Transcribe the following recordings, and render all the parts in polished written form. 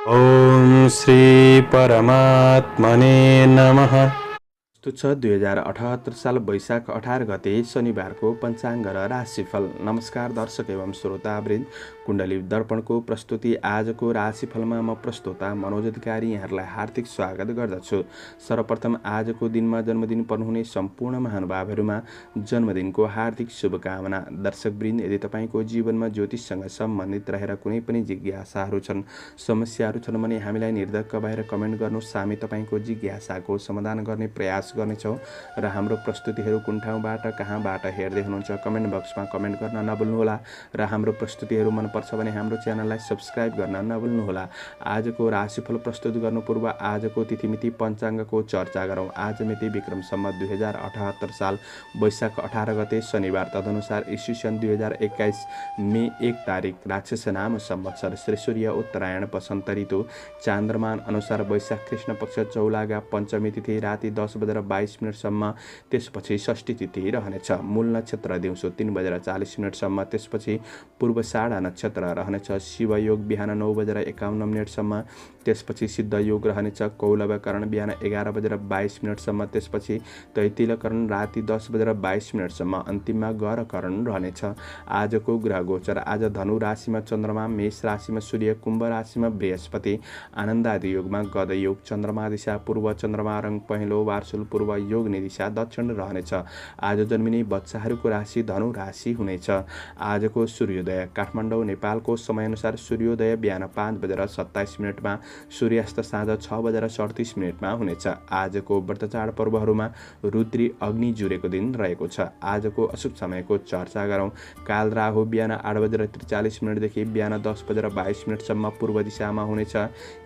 ओम श्री परमात्मने नमः। छ 2078 साल वैशाख 18 गते शनिबारको पञ्चाङ्ग र राशिफल। नमस्कार दर्शक एवं श्रोतावृन्द, कुण्डली दर्पणको प्रस्तुति आजको राशिफलमा म प्रस्तोता मनोज अधिकारी यहाँहरूलाई हार्दिक स्वागत गर्दछु। सर्वप्रथम आजको दिनमा जन्मदिन पर्नुहुने सम्पूर्ण महानुभावहरूमा जन्मदिनको हार्दिक शुभकामना। दर्शकवृन्द, यदि तपाईँको जीवनमा ज्योतिषसँग सम्बन्धित रहेर कुनै पनि जिज्ञासाहरू छन्, समस्याहरू छन् भने हामीलाई निर्धक्क भएर कमेन्ट गर्नुहोस्। हामी तपाईँको जिज्ञासाको समाधान गर्ने प्रयास गर्नेछौँ र हाम्रो प्रस्तुतिहरू कुन ठाउँबाट कहाँबाट हेर्दै हुनुहुन्छ कमेन्ट बक्समा कमेन्ट गर्न नभुल्नुहोला र हाम्रो प्रस्तुतिहरू मनपर्छ भने हाम्रो च्यानललाई सब्स्क्राइब गर्न नभुल्नुहोला। आजको राशिफल प्रस्तुत गर्नु पूर्व आजको तिथिमिति पञ्चाङ्गको चर्चा गरौँ। आज मिति विक्रम सम्वत 2078 साल वैशाख 18 गते शनिबार, तदनुसार ईस्वी सन् 2021 मे 1 तारिक, राक्षस नाम संवत्सर, श्री सूर्य उत्तरायण वसन्त ऋतु, चान्द्रमान अनुसार वैशाख कृष्ण पक्ष चौलागा पञ्चमी तिथि राति 10:22 त्यसपछि षष्ठी तिथि रहनेछ। मूल नक्षत्र दिउँसो 3:40 त्यसपछि पूर्वषाढा नक्षत्र रहनेछ। शिवयोग बिहान 9:51 त्यसपछि सिद्ध योग रहनेछ। कौलवकरण बिहान 11:22 त्यसपछि तैतिलकरण राति 10:22 अन्तिममा गरकरण रहनेछ। आजको ग्रह गोचर। आज धनु राशिमा चन्द्रमा, मेष राशिमा सूर्य, कुम्भ राशिमा बृहस्पति, आनन्द आदि योगमा गद योग, चन्द्रमा दिशा पूर्व, चन्द्रमा रङ पहेँलो, वार्षुल पूर्व, योग दिशा दक्षिण रहनेछ। आज जन्मिने बच्चाहरूको राशि धनु राशि हुनेछ। आजको सूर्योदय। काठमाडौँ नेपालको समयअनुसार सूर्योदय बिहान 5:27 सूर्यास्त साँझ 6:38 हुनेछ। आजको व्रतचाड पर्वहरूमा रुद्री अग्नि जुरेको दिन रहेको छ। आजको अशुभ समयको चर्चा गरौँ। काल राहु बिहान 8:43 देखि बिहान 10:22 पूर्व दिशामा हुनेछ।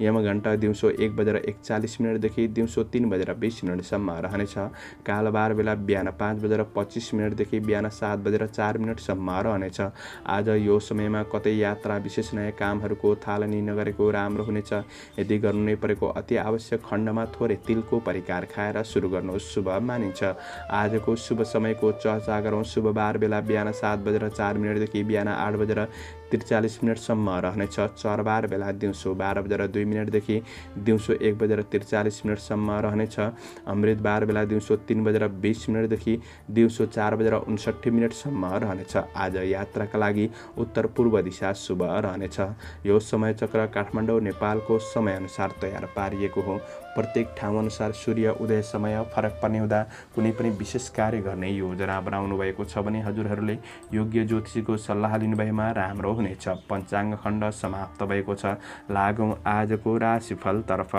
यमघण्टा दिउँसो 1:41 देखि दिउँसो 3:20 रहनेछ। कालबार बेला बिहान 5:25 देखि बिहान 7:04 रहनेछ। आज यो समयमा कतै यात्रा विशेष नयाँ कामहरूको थालनी नगरेको राम्रो हुनेछ। यदि गर्नु नै परेको अति आवश्यक खण्डमा थोरै तिलको परिकार खाएर सुरु गर्नु शुभ मानिन्छ। आजको शुभ समयको चर्चा गरौँ। शुभ बार बेला बिहान 7:04 देखि बिहान 8:43 रहनेछ। चरबार बेला दिउँसो 12:02 देखि दिउँसो 1:43 रहनेछ। अमृत बार बेला दिउँसो 3:20 देखि दिउँसो 4:59 रहनेछ। आज यात्राका लागि उत्तर पूर्व दिशा शुभ रहनेछ। यो समय चक्र काठमाडौँ नेपालको समयअनुसार तयार पारिएको हो। प्रत्येक ठाउँ अनुसार सूर्य उदय समय फरक पर्ने हुँदा कुनै पनि विशेष कार्य गर्ने योजना बनाउनु भएको छ भने हजुरहरूले योग्य ज्योतिषीको सल्लाह लिनुभएमा राम्रो हुनेछ। पञ्चाङ्ग खण्ड समाप्त भएको छ। लागौँ आजको राशिफलतर्फ।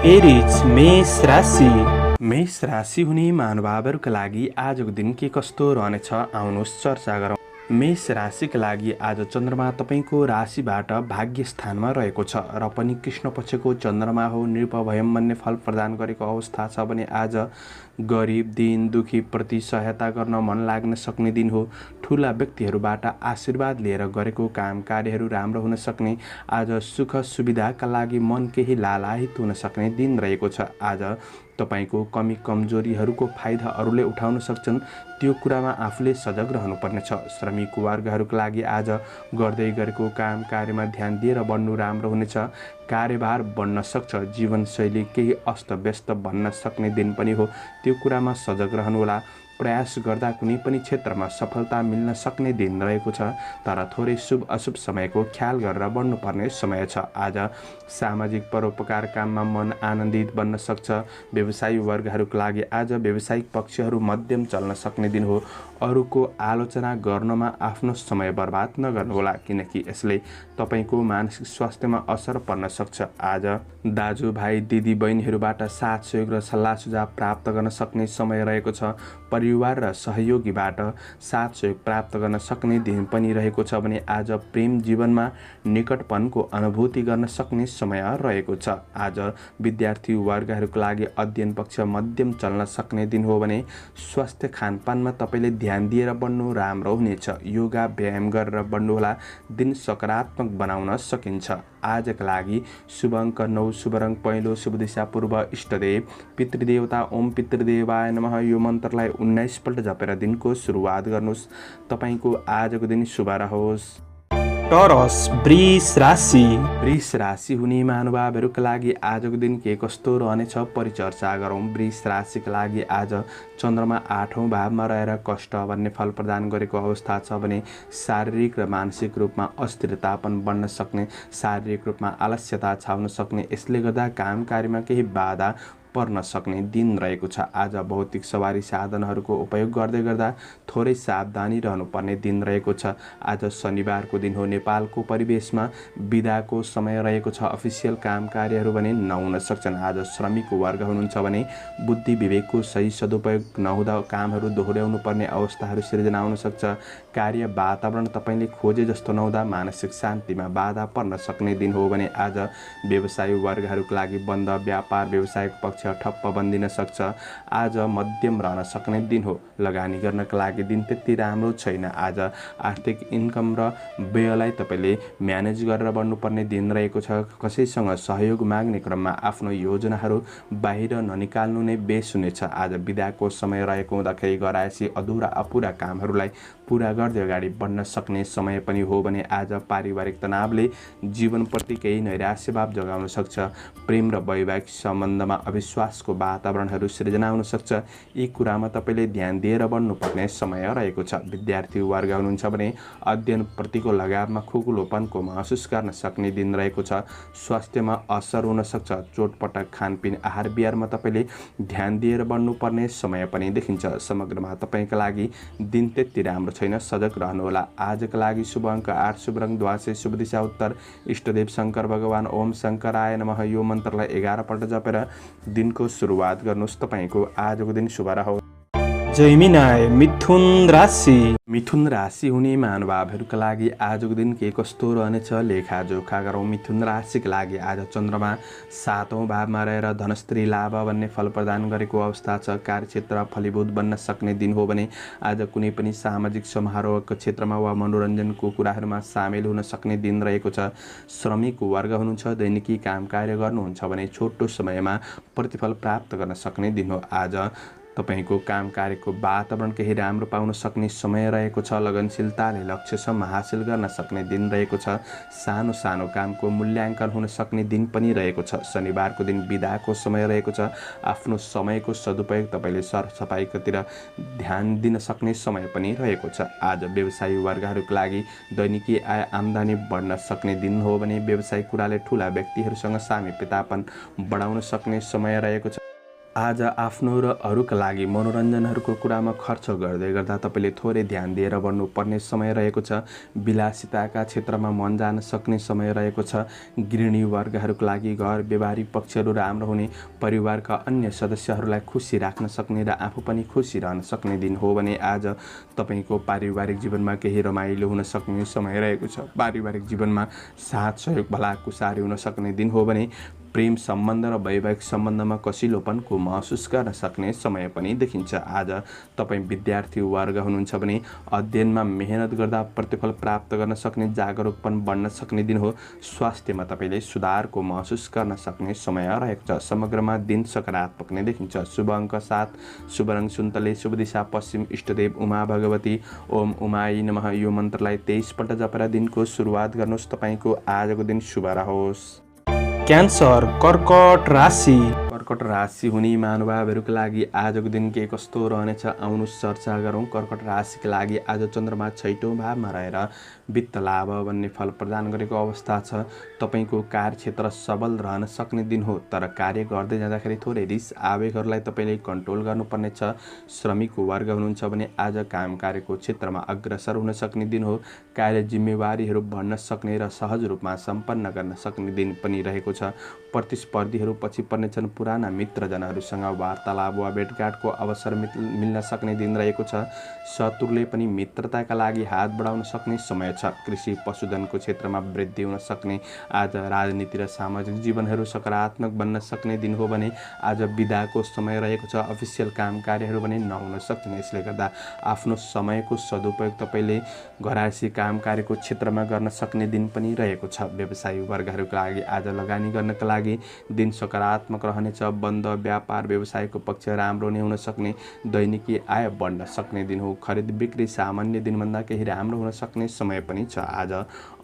एरिज मेष राशि। मेष राशि हुने महानुभावहरूका लागि आजको दिन के कस्तो रहनेछ, आउनुहोस् चर्चा गरौँ। मेष राशिका लागि आज चन्द्रमा तपाईँको राशिबाट भाग्य स्थानमा रहेको छ र पनि कृष्ण पक्षको चन्द्रमा हो। नृपभयम भन्ने फल प्रदान गरेको अवस्था छ भने आज गरिब दीन दुखी प्रति सहायता गर्न मन लाग्न सक्ने दिन हो। ठुला व्यक्तिहरूबाट आशीर्वाद लिएर गरेको काम कार्यहरू राम्रो हुन सक्ने, आज सुख सुविधाका लागि मन केही लालायित हुन सक्ने दिन रहेको छ। आज तपाईँको कमी कमजोरीहरूको फाइदा अरूले उठाउन सक्छन्, त्यो कुरामा आफूले सजग रहनुपर्नेछ। श्रमिक वर्गहरूका लागि आज गर्दै गरेको काम कार्यमा ध्यान दिएर बढ्नु राम्रो हुनेछ। कार्यभार बढ्न सक्छ। जीवनशैली केही अस्तव्यस्त बन्न सक्ने दिन पनि हो, त्यो कुरामा सजग रहनुहोला। प्रयास गर्दा कुनै पनि क्षेत्रमा सफलता मिल्न सक्ने दिन रहेको छ, तर थोरै शुभ अशुभ समयको ख्याल गरेर बढ्नुपर्ने समय छ। आज सामाजिक परोपकार काममा मन आनन्दित बन्न सक्छ। व्यवसायी वर्गहरूका लागि आज व्यावसायिक पक्षहरू मध्यम चल्न सक्ने दिन हो। अरूको आलोचना गर्नमा आफ्नो समय बर्बाद नगर्नुहोला, किनकि यसले तपाईँको मानसिक स्वास्थ्यमा असर पर्न सक्छ। आज दाजुभाइ दिदी बहिनीहरूबाट साथ सहयोग र सल्लाह सुझाव प्राप्त गर्न सक्ने समय रहेको छ। परिवार र सहयोगीबाट साथ सहयोग प्राप्त गर्न सक्ने दिन पनि रहेको छ भने आज प्रेम जीवनमा निकटपनको अनुभूति गर्न सक्ने समय रहेको छ। आज विद्यार्थी वर्गहरूका लागि अध्ययन पक्ष मध्यम चल्न सक्ने दिन हो भने स्वास्थ्य खानपानमा तपाईँले ध्यान दिएर बढ्नु राम्रो हुनेछ। योगा व्यायाम गरेर बढ्नुहोला, दिन सकारात्मक बनाउन सकिन्छ। आजका लागि शुभ अङ्क 9, शुभ रङ पहेँलो, शुभ दिशा पूर्व, इष्टदेव पितृदेवता ओम पितृदेवाय नमः यो मन्त्रलाई 19 पल्ट जपेर दिनको सुरुवात गर्नुहोस्। तपाईँको आजको दिन शुभ रहोस्। टरस वृष राशि। वृष राशि हुने महानुभावहरूका लागि आजको दिन के कस्तो रहनेछ परिचर्चा गरौँ। वृष राशिका लागि आज चन्द्रमा 8औं भावमा रहेर कष्ट भन्ने फल प्रदान गरेको अवस्था छ भने शारीरिक र मानसिक रूपमा अस्थिरता पनि बढ्न सक्ने, शारीरिक रूपमा आलस्यता छाउन सक्ने, यसले गर्दा काम कार्यमा केही बाधा पर्न सक्ने दिन रहेको छ। आज भौतिक सवारी साधनहरूको उपयोग गर्दै गर्दा थोरै सावधानी रहनुपर्ने दिन रहेको छ। आज शनिबारको दिन हो। नेपालको परिवेशमा बिदाको समय रहेको छ। अफिसियल काम कार्यहरू भने नहुन सक्छन्। आज श्रमिक वर्ग हुनुहुन्छ भने बुद्धि विवेकको सही सदुपयोग नहुँदा कामहरू दोहोर्याउनु पर्ने अवस्थाहरू सिर्जना हुन सक्छ। कार्य वातावरण तपाईँले खोजे जस्तो नहुँदा मानसिक शान्तिमा बाधा पर्न सक्ने दिन हो भने आज व्यवसायी वर्गहरूका लागि बन्द व्यापार व्यवसायको पक्ष ठप्प बन्दिन सक्छ। आज मध्यम रहन सक्ने दिन हो। लगानी गर्नका लागि दिन त्यति राम्रो छैन। आज आर्थिक इन्कम र व्ययलाई तपाईँले म्यानेज गरेर बढ्नुपर्ने दिन रहेको छ। कसैसँग सहयोग माग्ने क्रममा आफ्नो योजनाहरू बाहिर ननिकाल्नु नै बेस हुनेछ। आज बिदाको समय रहेको हुँदाखेरि गराएसी अधुरा अपुरा कामहरूलाई पुरा गर्दै अगाडि बढ्न सक्ने समय पनि हो भने आज पारिवारिक तनावले जीवनप्रति केही नैराश्यभाव जगाउन सक्छ। प्रेम र वैवाहिक सम्बन्धमा अविश्वासको वातावरणहरू सिर्जना हुन सक्छ। यी कुरामा तपाईँले ध्यान दिएर बढ्नुपर्ने समय रहेको छ। विद्यार्थी वर्ग हुनुहुन्छ भने अध्ययनप्रतिको लगावमा खुकुलोपनको महसुस गर्न सक्ने दिन रहेको छ। स्वास्थ्यमा असर हुन सक्छ। चोटपटक खानपिन आहार विहारमा तपाईँले ध्यान दिएर बढ्नुपर्ने समय पनि देखिन्छ। समग्रमा तपाईँका लागि दिन त्यति राम्रो छैन। सजग रहनुहोला। आजका लागि शुभ अङ्क 8, शुभ रङ ध्वासे, शुभ दिशा उत्तर, इष्टदेव शङ्कर भगवान ओम शङ्कराय नमः यो मन्त्रलाई 11 पल्ट जपेर दिनको सुरुवात गर्नुहोस्। तपाईँको आजको दिन शुभ रहोस्। जैमिनाय मिथुन राशि। मिथुन राशि हुने महानुभावहरूका लागि आजको दिन के कस्तो रहनेछ लेखाजोखा गरौँ। मिथुन राशिका लागि आज चन्द्रमा 7औं भावमा रहेर धनस्त्री लाभ भन्ने फल प्रदान गरेको अवस्था छ। कार्यक्षेत्र फलीभूत बन्न सक्ने दिन हो भने आज कुनै पनि सामाजिक समारोहको क्षेत्रमा वा मनोरञ्जनको कुराहरूमा सामेल हुन सक्ने दिन रहेको छ। श्रमिक वर्ग हुनुहुन्छ, दैनिकी काम कार्य गर्नुहुन्छ भने छोटो समयमा प्रतिफल प्राप्त गर्न सक्ने दिन हो। आज तपाईँको काम कार्यको वातावरण केही राम्रो पाउन सक्ने समय रहेको छ। लगनशीलताले लक्ष्यसम्म हासिल गर्न सक्ने दिन रहेको छ। सानो सानो कामको मूल्याङ्कन हुन सक्ने दिन पनि रहेको छ। शनिबारको दिन बिदाको समय रहेको छ। आफ्नो समयको सदुपयोग तपाईँले सरसफाइतिर ध्यान दिन सक्ने समय पनि रहेको छ। आज व्यवसायी वर्गहरूका लागि दैनिकी आय आम्दानी बढ्न सक्ने दिन हो भने व्यवसायिक कुराले ठुला व्यक्तिहरूसँग सामिप्यतापन बढाउन सक्ने समय रहेको छ। आज आफ्नो र अरूका लागि मनोरञ्जनहरूको कुरामा खर्च गर्दै गर्दा तपाईँले थोरै ध्यान दिएर बढ्नुपर्ने समय रहेको छ। विलासिताका क्षेत्रमा मन जान सक्ने समय रहेको छ। गृहिणी वर्गहरूका लागि घर व्यवहारिक पक्षहरू राम्रो हुने, परिवारका अन्य सदस्यहरूलाई खुसी राख्न सक्ने र आफू पनि खुसी रहन सक्ने दिन हो भने आज तपाईँको पारिवारिक जीवनमा केही रमाइलो हुन सक्ने समय रहेको छ। पारिवारिक जीवनमा साथ सहयोग भलाकुसारी हुन सक्ने दिन हो भने प्रेम सम्बन्ध र वैवाहिक सम्बन्धमा कसिलोपनको महसुस गर्न सक्ने समय पनि देखिन्छ। आज तपाईँ विद्यार्थी वर्ग हुनुहुन्छ भने अध्ययनमा मेहनत गर्दा प्रतिफल प्राप्त गर्न सक्ने, जागरुकपन बढ्न सक्ने दिन हो। स्वास्थ्यमा तपाईँले सुधारको महसुस गर्न सक्ने समय रहेको छ। समग्रमा दिन सकारात्मक नै देखिन्छ। शुभ अङ्क 7, शुभ रङ सुन्तले, शुभ दिशा पश्चिम, इष्टदेव उमा भगवती ओम उमाई नमः यो मन्त्रलाई 23 पल्ट जपेर दिनको सुरुवात गर्नुहोस्। तपाईँको आजको दिन शुभ रहोस्। क्यान्सर कर्कट राशि। कर्कट राशि हुने महानुभावहरूका लागि आजको दिन के कस्तो रहनेछ आउनुहोस् चर्चा गरौँ। कर्कट राशिका लागि आज चन्द्रमा 6औं भावमा रहेर वित्त लाभ भन्ने फल प्रदान गरेको अवस्था छ। तपाईँको कार्यक्षेत्र सबल रहन सक्ने दिन हो, तर कार्य गर्दै जाँदाखेरि थोरै रिस आवेगहरूलाई तपाईँले कन्ट्रोल गर्नुपर्ने छ। श्रमिक वर्ग हुनुहुन्छ भने आज काम कार्यको क्षेत्रमा अग्रसर हुन सक्ने दिन हो। कार्य जिम्मेवारीहरू बढ्न सक्ने र सहज रूपमा सम्पन्न गर्न सक्ने दिन पनि रहेको छ। प्रतिस्पर्धीहरू पछि पर्नेछन्। पुराना मित्रजनहरूसँग वार्तालाप वा भेटघाटको अवसर मिल्न सक्ने दिन रहेको छ। शत्रुले पनि मित्रताका लागि हात बढाउन सक्ने समय छ। कृषि पशुधनको क्षेत्रमा वृद्धि हुन सक्ने, आज राजनीति र सामाजिक जीवनहरू सकारात्मक बन्न सक्ने दिन हो भने आज बिदाको समय रहेको छ। अफिसियल काम कार्यहरू पनि नहुन सक्ने, यसले गर्दा आफ्नो समयको सदुपयोग तपाईँले घरायसी काम कार्यको क्षेत्रमा गर्न सक्ने दिन पनि रहेको छ। व्यवसायी वर्गहरूका लागि आज लगानी गर्नका लागि दिन सकारात्मक रहनेछ। बन्द व्यापार व्यवसायको पक्ष राम्रो नै हुन सक्ने, दैनिकी आय बढ्न सक्ने दिन हो। खरिद बिक्री सामान्य दिनभन्दा केही राम्रो हुन सक्ने समय पनि छ। आज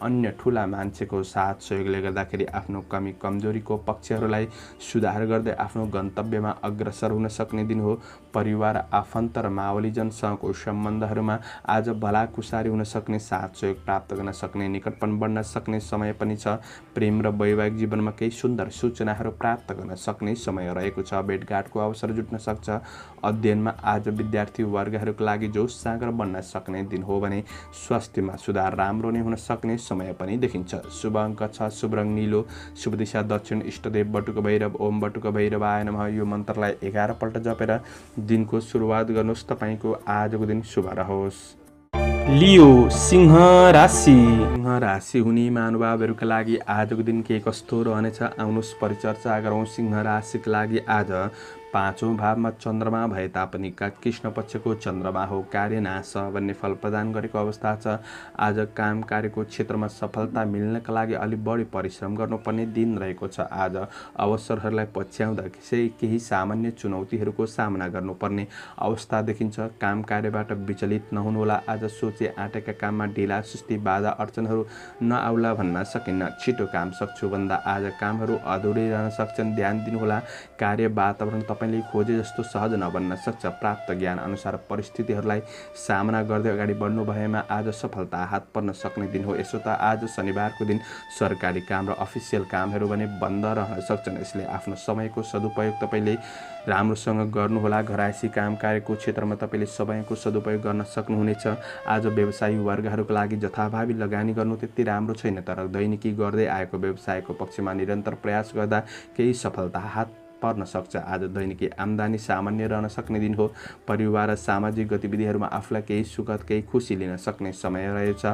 अन्य ठुला मान्छेको साथ सहयोगले गर्दाखेरि आफ्नो कमी कमजोरीको पक्षहरूलाई सुधार गर्दै आफ्नो गन्तव्यमा अग्रसर हुन सक्ने दिन हो। परिवार आफन्त र मावलीजनसँगको सम्बन्धहरूमा आज भलाकुसारी हुन सक्ने, साथ सहयोग प्राप्त गर्न सक्ने, निकटपन बढ्न सक्ने समय पनि छ। प्रेम र वैवाहिक जीवनमा केही सुन्दर सूचनाहरू प्राप्त गर्न सक्ने समय रहेको छ। भेटघाटको अवसर जुट्न सक्छ। अध्ययनमा आज विद्यार्थी वर्गहरूको लागि जोस जाँगर बन्न सक्ने दिन हो भने स्वास्थ्यमा सुधार राम्रो नै हुन सक्ने समय पनि देखिन्छ। शुभ अङ्क 6, शुभ रङ नीलो, शुभ दिशा दक्षिण, इष्टदेव बटुक भैरव, ओम बटुक भैरवाय नमः। यो मन्त्रलाई 11 पल्ट जपेर दिनको सुरुवात गर्नुहोस्। तपाईँको आजको दिन शुभ रहोस्। लियो सिंह राशि। सिंह राशि हुने महानुभावहरूका लागि आजको दिन के कस्तो रहनेछ आउनुहोस् परिचर्चा गरौँ। सिंह राशिका लागि आज 5औं भावमा चन्द्रमा भए तापनि कृष्ण पक्षको चन्द्रमा हो। कार्य नाश भन्ने फल प्रदान गरेको अवस्था छ। आज काम कार्यको क्षेत्रमा सफलता मिल्नका लागि अलिक बढी परिश्रम गर्नुपर्ने दिन रहेको छ। आज अवसरहरूलाई पछ्याउँदा केही सामान्य चुनौतीहरूको सामना गर्नुपर्ने अवस्था देखिन्छ। काम कार्यबाट विचलित नहुनुहोला। आज सोचे आँटेका काममा ढिला सुस्ती बाधा अडचनहरू नआउला भन्न सकिन्न। छिटो काम सक्छु भन्दा आज कामहरू अधुरै रहन सक्छन्, ध्यान दिनुहोला। कार्य वातावरण तपाईँले खोजे जस्तो सहज नबन्न सक्छ। प्राप्त ज्ञान अनुसार परिस्थितिहरूलाई सामना गर्दै अगाडि बढ्नु भएमा आज सफलता हात पर्न सक्ने दिन हो। यसो त आज शनिबारको दिन सरकारी काम र अफिसियल कामहरू भने बन्द रहन सक्छन्, यसले आफ्नो समयको सदुपयोग तपाईँले राम्रोसँग गर्नुहोला। घरायसी काम कार्यको क्षेत्रमा तपाईँले समयको सदुपयोग गर्न सक्नुहुनेछ। आज व्यवसायी वर्गहरूको लागि जथाभावी लगानी गर्नु त्यति राम्रो छैन, तर दैनिकी गर्दै आएको व्यवसायको पक्षमा निरन्तर प्रयास गर्दा केही सफलता हात पर्न सक्छ। आज दैनिकी आम्दानी सामान्य रहन सक्ने दिन हो। परिवार र सामाजिक गतिविधिहरूमा आफूलाई केही सुखद केही खुसी लिन सक्ने समय रहेछ।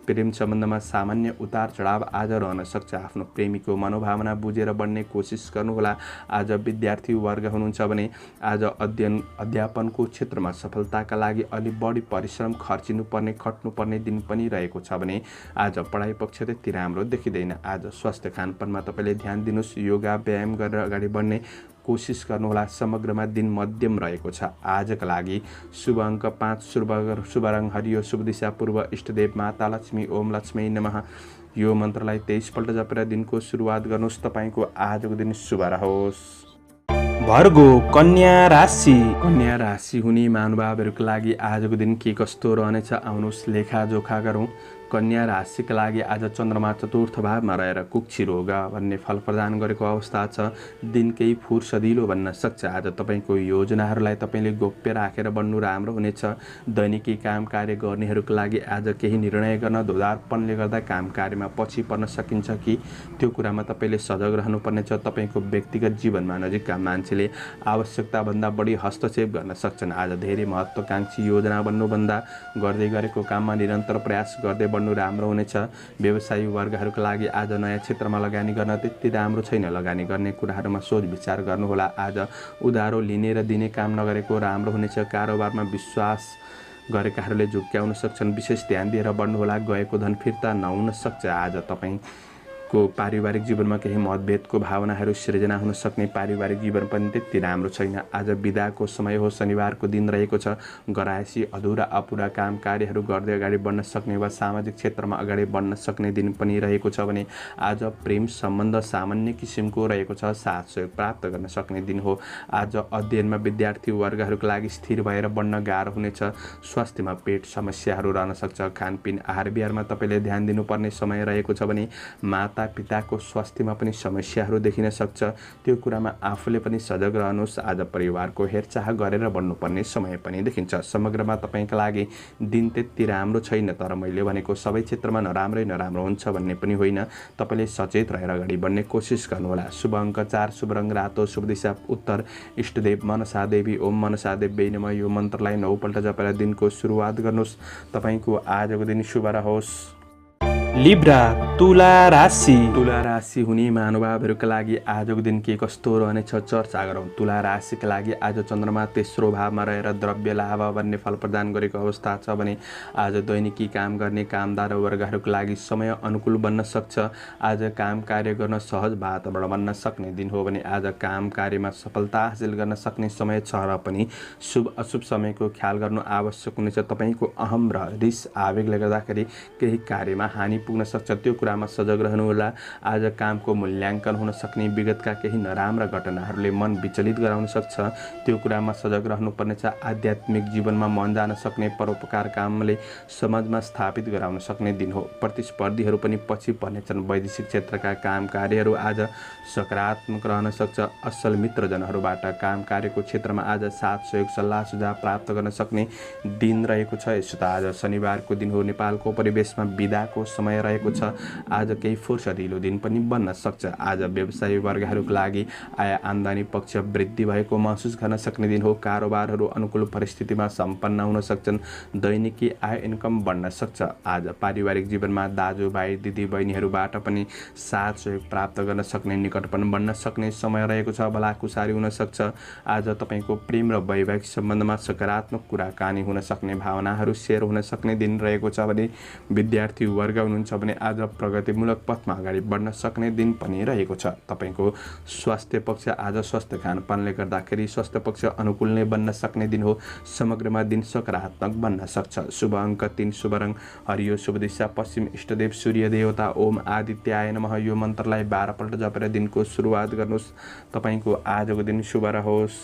प्रेम सम्बन्धमा सामान्य उतार चढाव आज रहन सक्छ। आफ्नो प्रेमीको मनोभावना बुझेर बढ्ने कोसिस गर्नुहोला। आज विद्यार्थी वर्ग हुनुहुन्छ भने आज अध्यापनको क्षेत्रमा सफलताका लागि अलि बढी परिश्रम खट्नुपर्ने दिन पनि रहेको छ भने आज पढाइ पक्ष त्यति राम्रो देखिँदैन। आज स्वास्थ्य खानपानमा तपाईँले ध्यान दिनुहोस्। योगा व्यायाम गरेर अगाडि बढ्ने कोसिस गर्नुहोला। समग्रमा दिन मध्यम रहेको छ। आजका लागि शुभ अङ्क 5, शुभ रङ हरियो, शुभ दिशा पूर्व, इष्टदेव माता लक्ष्मी, ओम लक्ष्मी नमः। यो मन्त्रलाई 23 पल्ट जपेर दिनको सुरुवात गर्नुहोस्। तपाईँको आजको दिन शुभ रहोस्। भर्गो कन्या राशि। कन्या राशि हुने महानुभावहरूको लागि आजको दिन के कस्तो रहनेछ आउनुहोस् लेखाजोखा गरौँ। कन्या राशिका लागि आज चन्द्रमा चतुर्थ भावमा रहेर कुक्षी रोग भन्ने फल प्रदान गरेको अवस्था छ। दिन केही फुर्सदिलो बन्न सक्छ। आज तपाईँको योजनाहरूलाई तपाईँले गोप्य राखेर बढ्नु राम्रो हुनेछ। दैनिकी काम कार्य गर्नेहरूको लागि आज केही निर्णय गर्न दोधारपनले गर्दा काम कार्यमा पछि पर्न सकिन्छ कि त्यो कुरामा तपाईँले सजग रहनुपर्नेछ। तपाईँको व्यक्तिगत जीवनमा नजिकका मान्छेले आवश्यकताभन्दा बढी हस्तक्षेप गर्न सक्छन्। आज धेरै महत्त्वकाङ्क्षी योजना बन्नुभन्दा गर्दै गरेको काममा निरन्तर प्रयास गर्दै बढ्नु राम्रो हुनेछ। व्यवसायी वर्गहरूका लागि आज नयाँ क्षेत्रमा लगानी गर्न त्यति राम्रो छैन। लगानी गर्ने कुराहरूमा सोच विचार गर्नुहोला। आज उधारो लिने र दिने काम नगरेको राम्रो हुनेछ। कारोबारमा विश्वास गरेकाहरूले झुक्क्याउन सक्छन्। विशेष ध्यान दिएर बढ्नुहोला। गएको धन फिर्ता नहुन सक्छ। आज तपाईँको पारिवारिक जीवनमा केही मतभेदको भावनाहरू सृजना हुन सक्ने। पारिवारिक जीवन पनि त्यति राम्रो छैन। आज बिदाको समय हो। शनिबारको दिन रहेको छ। गराएसी अधुरा अपुरा काम कार्यहरू गर्दै अगाडि बढ्न सक्ने वा सामाजिक क्षेत्रमा अगाडि बढ्न सक्ने दिन पनि रहेको छ भने आज प्रेम सम्बन्ध सामान्य किसिमको रहेको छ। साथ सहयोग प्राप्त गर्न सक्ने दिन हो। आज अध्ययनमा विद्यार्थी वर्गहरूको लागि स्थिर भएर बढ्न गाह्रो हुनेछ। स्वास्थ्यमा पेट समस्याहरू रहन सक्छ। खानपिन आहार विहारमा तपाईँले ध्यान दिनुपर्ने समय रहेको छ भने पिताको स्वास्थ्यमा पनि समस्याहरू देखिन सक्छ। त्यो कुरामा आफूले पनि सजग रहनुहोस्। आज परिवारको हेरचाह गरेर बढ्नुपर्ने समय पनि देखिन्छ। समग्रमा तपाईँका लागि दिन त्यति राम्रो छैन, तर मैले भनेको सबै क्षेत्रमा नराम्रो हुन्छ भन्ने पनि होइन। तपाईँले सचेत रहेर अगाडि बढ्ने कोसिस गर्नुहोला। शुभ अङ्क 4, शुभ रङ रातो, शुभ दिशा उत्तर, इष्टदेव मनसा देवी, ओम मनसा देवी नमः। यो मन्त्रलाई 9 पल्ट जपेर दिनको सुरुवात गर्नुहोस्। तपाईँको आजको दिन शुभ रहोस्। लिब्रा तुला राशि। तुला राशि हुने महानुभावहरूका लागि आजको दिन के कस्तो रहनेछ चर्चा गरौँ। तुला राशिका लागि आज चन्द्रमा तेस्रो भावमा रहेर द्रव्य लाभ भन्ने फल प्रदान गरेको अवस्था छ भने आज दैनिकी काम गर्ने कामदार वर्गहरूका लागि समय अनुकूल बन्न सक्छ। आज काम कार्य गर्न सहज वातावरण बन्न सक्ने दिन हो भने आज काम कार्यमा सफलता हासिल गर्न सक्ने समय छ र पनि शुभ अशुभ समयको ख्याल गर्नु आवश्यक हुनेछ। तपाईँको अहम र रिस आवेगले गर्दाखेरि केही कार्यमा हानि पुग्न सक्छ, त्यो कुरामा सजग रहनुहोला। आज कामको मूल्याङ्कन हुन सक्ने विगतका केही नराम्रा घटनाहरूले मन विचलित गराउन सक्छ, त्यो कुरामा सजग रहनुपर्नेछ। आध्यात्मिक जीवनमा मन जान सक्ने परोपकार कामले समाजमा स्थापित गराउन सक्ने दिन हो। प्रतिस्पर्धीहरू पनि पछि पर्नेछन्। वैदेशिक क्षेत्रका काम कार्यहरू आज सकारात्मक रहन सक्छ। असल मित्रजनहरूबाट काम कार्यको क्षेत्रमा आज साथ सहयोग सल्लाह सुझाव प्राप्त गर्न सक्ने दिन रहेको छ। यसो त आज शनिबारको दिन हो। नेपालको परिवेशमा बिदाको समय रहेको छ। आज केही फुर्सदिलो दिन पनि बन्न सक्छ। आज व्यवसायी वर्गहरूका लागि आय आम्दानी पक्ष वृद्धि भएको महसुस गर्न सक्ने दिन हो। कारोबारहरू अनुकूल परिस्थितिमा सम्पन्न हुन सक्छन्। दैनिकी आय इन्कम बढ्न सक्छ। आज पारिवारिक जीवनमा दाजुभाइ दिदी बहिनीहरूबाट पनि साथ सहयोग प्राप्त गर्न सक्ने, निकटपन बन्न सक्ने समय रहेको छ। भलाकुसारी हुन सक्छ। आज तपाईँको प्रेम र वैवाहिक सम्बन्धमा सकारात्मक कुराकानी हुन सक्ने, भावनाहरू सेयर हुन सक्ने दिन रहेको छ भने विद्यार्थी वर्ग हुनुहुन्छ भने आज प्रगतिमूलक पथमा अगाडि बढ्न सक्ने दिन पनि रहेको छ। तपाईँको स्वास्थ्य पक्ष आज स्वस्थ खानपानले गर्दाखेरि स्वास्थ्य पक्ष अनुकूल नै बन्न सक्ने दिन हो। समग्रमा दिन सकारात्मक बन्न सक्छ। शुभ अङ्क 3, शुभ रङ हरियो, शुभ दिशा पश्चिम, इष्टदेव सूर्य देवता ओम आदित्याय नमः यो मन्त्रलाई 12 पल्ट जपेर दिनको सुरुवात गर्नुहोस्। तपाईँको आजको दिन शुभ रहोस्।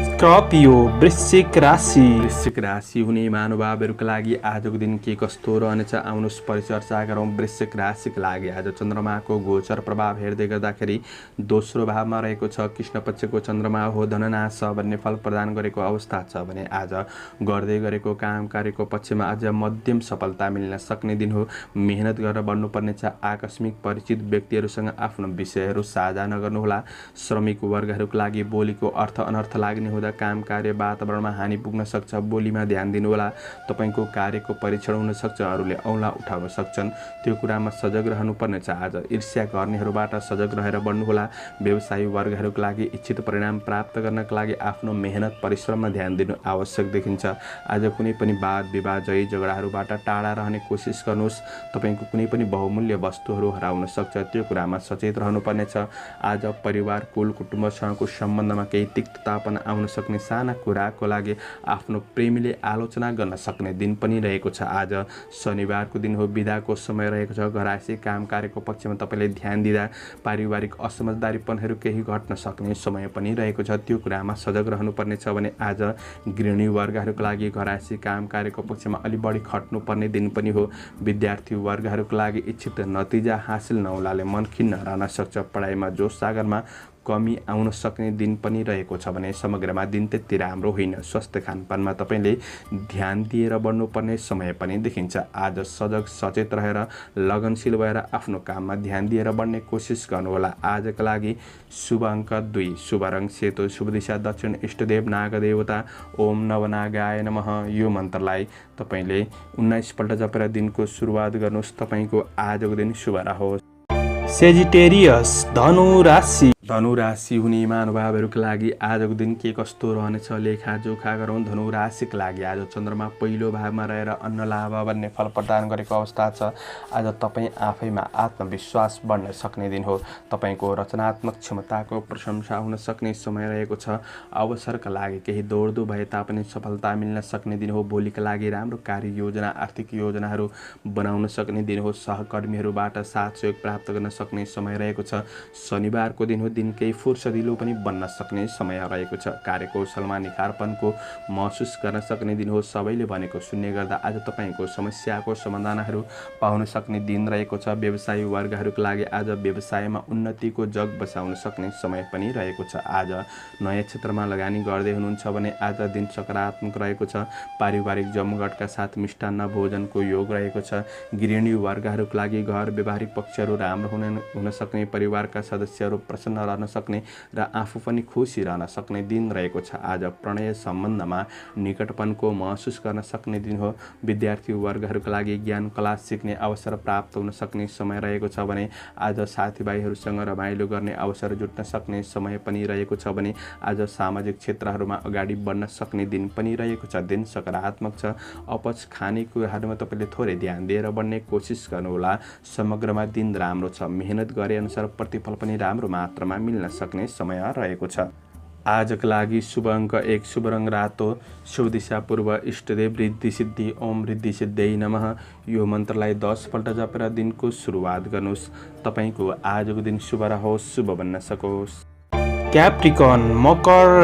स्कर्पियो वृश्चिक राशि। वृश्चिक राशि हुने महानुभावहरूका लागि आजको दिन के कस्तो रहनेछ आउनुहोस् परिचर्चा गरौँ। वृश्चिक राशिका लागि आज चन्द्रमाको गोचर प्रभाव हेर्दै गर्दाखेरि दोस्रो भावमा रहेको छ। कृष्ण पक्षको चन्द्रमा हो। धननाश भन्ने फल प्रदान गरेको अवस्था छ भने आज गर्दै गरेको काम कार्यको पक्षमा आज मध्यम सफलता मिल्न सक्ने दिन हो। मेहनत गरेर बढ्नुपर्नेछ। आकस्मिक परिचित व्यक्तिहरूसँग आफ्नो विषयहरू साझा नगर्नुहोला। श्रमिक वर्गहरूका लागि बोलीको अर्थ अनर्थ लाग्ने हुँदा काम कार्य वातावरणमा हानि पुग्न सक्छ। बोलीमा ध्यान दिनुहोला। तपाईँको कार्यको परीक्षण हुन सक्छ। अरूले औँला उठाउन सक्छन्, त्यो कुरामा सजग रहनुपर्नेछ। आज ईर्ष्या गर्नेहरूबाट सजग रहेर बढ्नुहोला। व्यवसायी वर्गहरूका लागि इच्छित परिणाम प्राप्त गर्नका लागि आफ्नो मेहनत परिश्रममा ध्यान दिनु आवश्यक देखिन्छ। आज कुनै पनि वाद विवाद झै झगडाहरूबाट टाढा रहने कोसिस गर्नुहोस्। तपाईँको कुनै पनि बहुमूल्य वस्तुहरू हराउन सक्छ, त्यो कुरामा सचेत रहनुपर्नेछ। आज परिवार कुल कुटुम्बसँगको सम्बन्धमा केही तिक्ततापन आउन सक्ने, साना कुराको लागि आफ्नो प्रेमीले आलोचना गर्न सक्ने दिन पनि रहेको छ। आज शनिबारको दिन हो। बिदाको समय रहेको छ। घरायसी काम कार्यको पक्षमा तपाईँले ध्यान दिँदा पारिवारिक असमझदारीपनहरू केही घट्न सक्ने समय पनि रहेको छ, त्यो कुरामा सजग रहनुपर्नेछ भने आज गृहिणी वर्गहरूका लागि घरायसी काम कार्यको पक्षमा अलि बढी खट्नुपर्ने दिन पनि हो। विद्यार्थी वर्गहरूका लागि इच्छित नतिजा हासिल नहुँदाले मन खिन्न रहन सक्छ। पढाइमा जोस जागरमा कमी आउन सक्ने दिन पनि रहेको छ भने समग्रमा दिन त्यति राम्रो होइन। स्वास्थ्य खानपानमा तपाईँले ध्यान दिएर बढ्नुपर्ने समय पनि देखिन्छ। आज सजग सचेत रहेर लगनशील भएर आफ्नो काममा ध्यान दिएर बढ्ने कोसिस गर्नुहोला। आजका लागि शुभ अङ्क 2, शुभ रङ सेतो, शुभ दिशा दक्षिण, इष्टदेव नागदेवता ओम नवनागाय नमः यो मन्त्रलाई तपाईँले 19 पल्ट जपेर दिनको सुरुवात गर्नुहोस्। तपाईँको आजको दिन शुभ रहोस्। सेजिटेरियस धनु राशि। धनु राशि हुने महानुभावहरूका लागि आजको दिन के कस्तो रहनेछ लेखाजोखा गरौँ। धनु राशिका लागि आज चन्द्रमा पहिलो भागमा रहेर अन्न लाभ भन्ने फल प्रदान गरेको अवस्था छ। आज तपाईँ आफैमा आत्मविश्वास बढ्न सक्ने दिन हो। तपाईँको रचनात्मक क्षमताको प्रशंसा हुन सक्ने समय रहेको छ। अवसरका लागि केही दौडधुप भए तापनि सफलता मिल्न सक्ने दिन हो। भोलिका लागि राम्रो कार्य योजना आर्थिक योजनाहरू बनाउन सक्ने दिन हो। सहकर्मीहरूबाट साथ सहयोग प्राप्त गर्न सक्ने समय रहेको छ। शनिबारको दिन हो। दिन केही फुर्सदिलो पनि बन्न सक्ने समय रहेको छ। कार्यकौशलमा निखारपनको महसुस गर्न सक्ने दिन हो। सबैले भनेको सुन्ने गर्दा आज तपाईँको समस्याको समाधानहरू पाउन सक्ने दिन रहेको छ। व्यवसायी वर्गहरूका लागि आज व्यवसायमा उन्नतिको जग बसाउन सक्ने समय पनि रहेको छ। आज नयाँ क्षेत्रमा लगानी गर्दै हुनुहुन्छ भने आज दिन सकारात्मक रहेको छ। पारिवारिक जमघटका साथ मिष्टान्न भोजनको योग रहेको छ। गृहिणी वर्गहरूका लागि घर व्यवहारिक पक्षहरू राम्रो हुन सक्ने, परिवारका सदस्यहरू प्रसन्न रहन सक्ने र आफू पनि खुसी रहन सक्ने दिन रहेको छ। आज प्रणय सम्बन्धमा निकटपनको महसुस गर्न सक्ने दिन हो। विद्यार्थी वर्गहरूका लागि ज्ञान कला सिक्ने अवसर प्राप्त हुन सक्ने समय रहेको छ भने आज साथीभाइहरूसँग रमाइलो गर्ने अवसर जुट्न सक्ने समय पनि रहेको छ भने आज सामाजिक क्षेत्रहरूमा अगाडि बढ्न सक्ने दिन पनि रहेको छ। दिन सकारात्मक छ। अपच खाने कुराहरूमा तपाईँले थोरै ध्यान दिएर बढ्ने कोसिस गर्नुहोला। समग्रमा दिन राम्रो छ। मेहनत गरे अनुसार प्रतिफल पनि राम्रो मात्रामा मिल्न सक्ने समय रहेको छ। आजका लागि शुभ अङ्क 1, शुभ रङ रातो, शुभ दिशा पूर्व, इष्टदेव रिद्धि सिद्धि, ओम रिद्धि सिद्धै नमः। यो मन्त्रलाई 10 पल्ट जपेर दिनको सुरुवात गर्नुहोस्। तपाईँको आजको दिन शुभ रहोस्, शुभ बन्न सकोस्। क्याप्रिकन मकर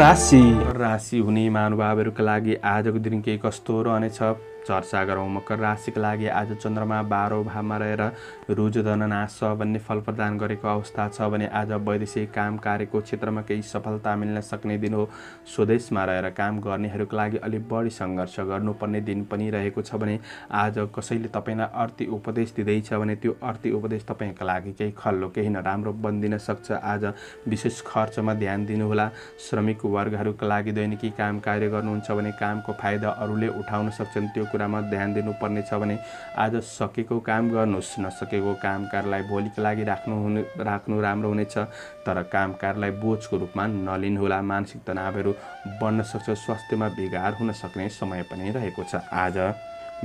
राशि हुने महानुभावहरूका लागि आजको दिन के कस्तो रहनेछ चर्चा गरौँ। मकर राशिका लागि आज चन्द्रमा 12औं भावमा रहेर रुजधन नाश भन्ने फल प्रदान गरेको अवस्था छ भने आज वैदेशिक काम कार्यको क्षेत्रमा केही सफलता मिल्न सक्ने दिन हो। स्वदेशमा रहेर काम गर्नेहरूका लागि अलिक बढी सङ्घर्ष गर्नुपर्ने दिन पनि रहेको छ भने आज कसैले तपाईँलाई अर्थी उपदेश दिँदैछ भने त्यो अर्थी उपदेश तपाईँका लागि केही खल्लो केही नराम्रो बनिदिन सक्छ। आज विशेष खर्चमा ध्यान दिनुहोला। श्रमिक वर्गहरूका लागि दैनिकी काम कार्य गर्नुहुन्छ भने कामको फाइदा अरूले उठाउन सक्छन्, त्यो कुरामा ध्यान दिनुपर्ने छ भने आज सकेको काम गर्नुहोस्। नसकेको काम कार्यलाई भोलिका लागि राख्नु राम्रो हुनेछ, तर काम कार्यलाई बोझको रूपमा नलिनुहोला। मानसिक तनावहरू बढ्न सक्छ। स्वास्थ्यमा बिगार हुन सक्ने समय पनि रहेको छ। आज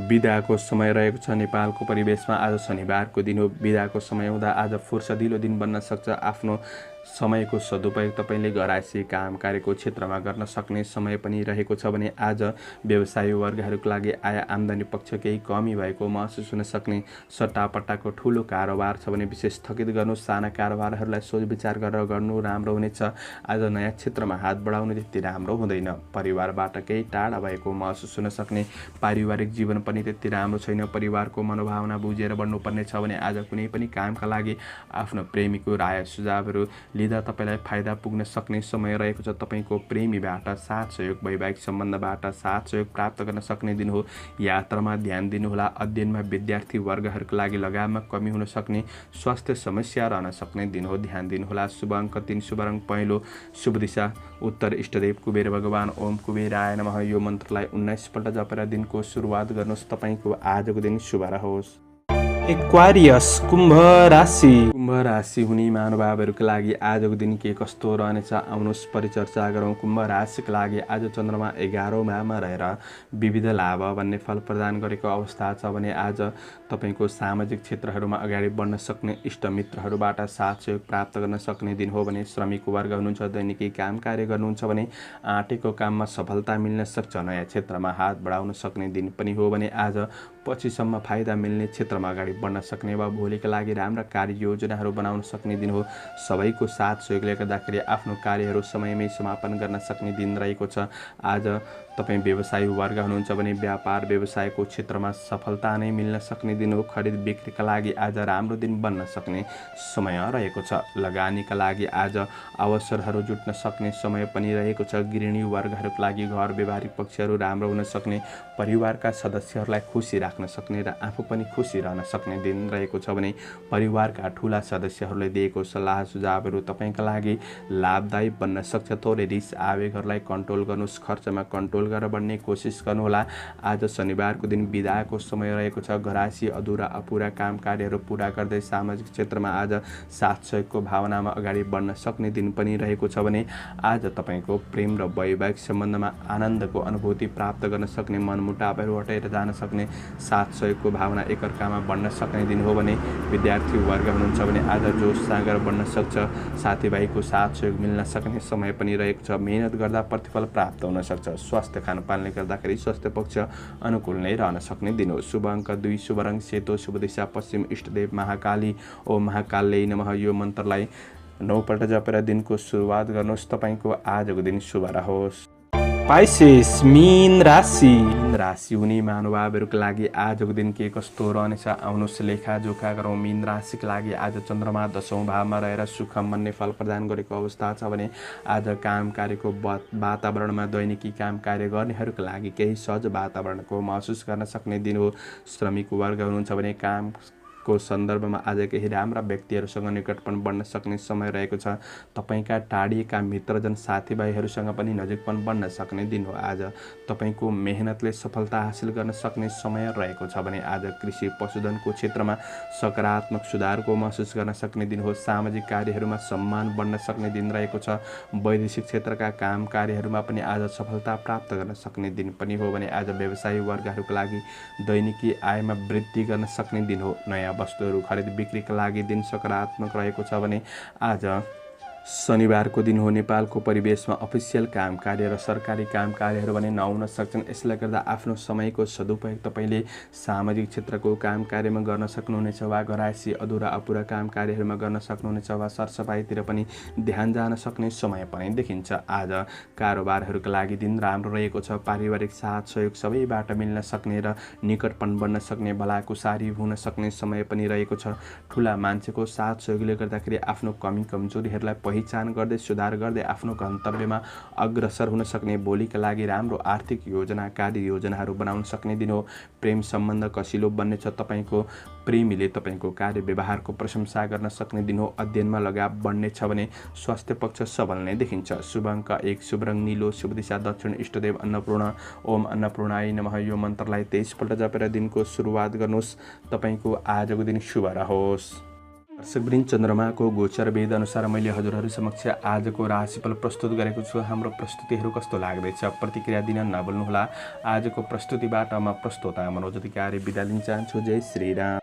बिदाको समय रहेको छ। नेपालको परिवेशमा आज शनिबारको दिन हो। बिदाको समय हुँदा आज फुर्सदिलो दिन बन्न सक्छ। आफ्नो समयको सदुपयोग तपाईँले घरायसी काम कार्यको क्षेत्रमा गर्न सक्ने समय पनि रहेको छ भने आज व्यवसायी वर्गहरूका लागि आय आम्दानी पक्ष केही कमी भएको महसुस हुन सक्ने। सट्टापट्टाको ठुलो कारोबार छ भने विशेष स्थगित गर्नु। साना कारोबारहरूलाई सोच विचार गरेर गर्नु राम्रो हुनेछ। आज नयाँ क्षेत्रमा हात बढाउनु त्यति राम्रो हुँदैन। परिवारबाट केही टाढा भएको महसुस हुन सक्ने। पारिवारिक जीवन पनि त्यति राम्रो छैन। परिवारको मनोभावना बुझेर बढ्नुपर्ने छ भने आज कुनै पनि कामका लागि आफ्नो प्रेमीको राय सुझावहरू लिँदा तपाईँलाई फाइदा पुग्न सक्ने समय रहेको छ। तपाईँको प्रेमीबाट साथ सहयोग, वैवाहिक सम्बन्धबाट साथ सहयोग प्राप्त गर्न सक्ने दिन हो। यात्रामा ध्यान दिनुहोला। अध्ययनमा विद्यार्थी वर्गहरूका लागि लगाममा कमी हुन सक्ने। स्वास्थ्य समस्या रहन सक्ने दिन हो, ध्यान दिनुहोला। शुभ अङ्क 3, शुभ रङ पहेँलो, शुभ दिशा उत्तर, इष्टदेव कुबेर भगवान, ओम कुबेराय नमः। यो मन्त्रलाई 19 पल्ट जपेर दिनको सुरुवात गर्नुहोस्। तपाईँको आजको दिन शुभ रहोस्। एक्वारियस कुम्भ राशि हुने महानुभावहरूका लागि आजको दिन के कस्तो रहनेछ आउनुहोस् परिचर्चा गरौँ। कुम्भ राशिका लागि आज चन्द्रमा 11औं भावमा रहेर विविध लाभ भन्ने फल प्रदान गरेको अवस्था छ भने आज तपाईँको सामाजिक क्षेत्रहरूमा अगाडि बढ्न सक्ने। इष्टमित्रहरूबाट साथ सहयोग प्राप्त गर्न सक्ने दिन हो भने श्रमिक वर्ग हुनुहुन्छ, दैनिकी काम कार्य गर्नुहुन्छ भने आँटेको काममा सफलता मिल्न सक्छ। नयाँ क्षेत्रमा हात बढाउन सक्ने दिन पनि हो भने आज पछिसम्म फाइदा मिल्ने क्षेत्रमा अगाडि बढ्न सक्ने वा भोलिका लागि राम्रा कार्य योजनाहरू बनाउन सक्ने दिन हो। सबैको साथ सहयोगले गर्दाखेरि आफ्नो कार्यहरू समयमै समापन गर्न सक्ने दिन रहेको छ। आज तपाईँ व्यवसायी वर्ग हुनुहुन्छ भने व्यापार व्यवसायको क्षेत्रमा सफलता नै मिल्न सक्ने दिन हो। खरिद बिक्रीका लागि आज राम्रो दिन बन्न सक्ने समय रहेको छ। लगानीका लागि आज अवसरहरू जुट्न सक्ने समय पनि रहेको छ। गृहिणी वर्गहरूका लागि घर व्यवहारिक पक्षहरू राम्रो हुन सक्ने। परिवारका सदस्यहरूलाई खुसी राख्न सक्ने र आफू पनि खुसी रहन सक्ने दिन रहेको छ भने परिवारका ठुला सदस्यहरूले दिएको सल्लाह सुझावहरू तपाईँका लागि लाभदायी बन्न सक्छ। थोरै रिस आवेगहरूलाई कन्ट्रोल गर्नुहोस्। खर्चमा कन्ट्रोल गरेर बढ्ने कोसिस गर्नुहोला। आज शनिबारको दिन बिदाको समय रहेको छ। घरायसी अधुरा अपुरा काम कार्यहरू पुरा गर्दै सामाजिक क्षेत्रमा आज साथ सहयोगको भावनामा अगाडि बढ्न सक्ने दिन पनि रहेको छ भने आज तपाईँको प्रेम र वैवाहिक सम्बन्धमा आनन्दको अनुभूति प्राप्त गर्न सक्ने। मनमुटावहरू हटेर जान सक्ने। साथ सहयोगको भावना एकअर्कामा बढ्न सक्ने दिन हो भने विद्यार्थी वर्ग हुनुहुन्छ भने आज जोस सागर बढ्न सक्छ। साथीभाइको साथ सहयोग मिल्न सक्ने समय पनि रहेको छ। मेहनत गर्दा प्रतिफल प्राप्त हुन सक्छ। स्वास्थ्य खानपानले गर्दाखेरि स्वास्थ्य पक्ष अनुकूल नै रहन सक्ने दिन हो। शुभ अङ्क 2, शुभ रङ सेतो, शुभ दिशा पश्चिम, इष्टदेव महाकाली, ओम महाकालले नमः। यो मन्त्रलाई 9 पल्ट जपेर दिनको सुरुवात गर्नुहोस्। तपाईँको आजको दिन शुभ रहोस्। पाइसेस मीन राशि हुने महानुभावहरूका लागि आजको दिन के कस्तो रहनेछ आउनुहोस् लेखाजोखा गरौँ। मीन राशिका लागि आज चन्द्रमा 10औं भावमा रहेर सुखम भन्ने फल प्रदान गरेको अवस्था छ भने आज काम कार्यको वातावरणमा दैनिकी काम कार्य गर्नेहरूका लागि केही सहज वातावरणको महसुस गर्न सक्ने दिन हो। श्रमिक वर्ग हुनुहुन्छ भने काम को सन्दर्भमा आज केही राम्रा व्यक्तिहरूसँग निकटपन बढ्न सक्ने समय रहेको छ। तपाईँका टाढिएका मित्रजन साथीभाइहरूसँग पनि नजिकपन बढ्न सक्ने दिन हो। आज तपाईँको मेहनतले सफलता हासिल गर्न सक्ने समय रहेको छ भने आज कृषि पशुधनको क्षेत्रमा सकारात्मक सुधारको महसुस गर्न सक्ने दिन हो। सामाजिक कार्यहरूमा सम्मान बढ्न सक्ने दिन रहेको छ। वैदेशिक क्षेत्रका काम कार्यहरूमा पनि आज सफलता प्राप्त गर्न सक्ने दिन पनि हो भने आज व्यवसायी वर्गहरूका लागि दैनिकी आयमा वृद्धि गर्न सक्ने दिन हो। नयाँ वस्तुहरू खरिद बिक्रीका लागि दिन सकारात्मक रहेको छ भने आज शनिबारको दिन हो। नेपालको परिवेशमा अफिसियल काम कार्य र सरकारी काम कार्यहरू भने नहुन सक्छन्। यसले गर्दा आफ्नो समयको सदुपयोग तपाईँले सामाजिक क्षेत्रको काम कार्यमा गर्न सक्नुहुनेछ वा घरायसी अधुरा अपुरा काम कार्यहरूमा गर्न सक्नुहुनेछ वा सरसफाइतिर पनि ध्यान जान सक्ने समय पनि देखिन्छ। आज कारोबारहरूका लागि दिन राम्रो रहेको छ। पारिवारिक साथ सहयोग सबैबाट मिल्न सक्ने र निकटपन बन्न सक्ने भलाकुसारी हुन सक्ने समय पनि रहेको छ। ठुला मान्छेको साथ सहयोगले गर्दाखेरि आफ्नो कमी कमजोरीहरूलाई पहिचान गर्दै सुधार गर्दै आफ्नो गन्तव्यमा अग्रसर हुन सक्ने, भोलिका लागि राम्रो आर्थिक योजना कार्य योजनाहरू बनाउन सक्ने दिन हो। प्रेम सम्बन्ध कसिलो बन्नेछ। तपाईँको प्रेमीले तपाईँको कार्य व्यवहारको प्रशंसा गर्न सक्ने दिन हो। अध्ययनमा लगाव बढ्नेछ भने स्वास्थ्य पक्ष सबल नै देखिन्छ। शुभ अङ्क 1, शुभ रङ नीलो, शुभ दिशा दक्षिण, इष्टदेव अन्नपूर्ण। ओम अन्नपूर्णाय नमः। यो मन्त्रलाई 23 पल्ट जपेर दिनको सुरुवात गर्नुहोस्। तपाईँको आजको दिन शुभ रहोस्। दर्शकवृन्द, चन्द्रमाको गोचर वेद अनुसार मैले हजुरहरू समक्ष आजको राशिफल प्रस्तुत गरेको छु। हाम्रो प्रस्तुतिहरू कस्तो लाग्दैछ प्रतिक्रिया दिन नभुल्नुहोला। आजको प्रस्तुतिबाट म प्रस्तोता मनोज अधिकारी बिदा लिन चाहन्छु। जय श्रीराम।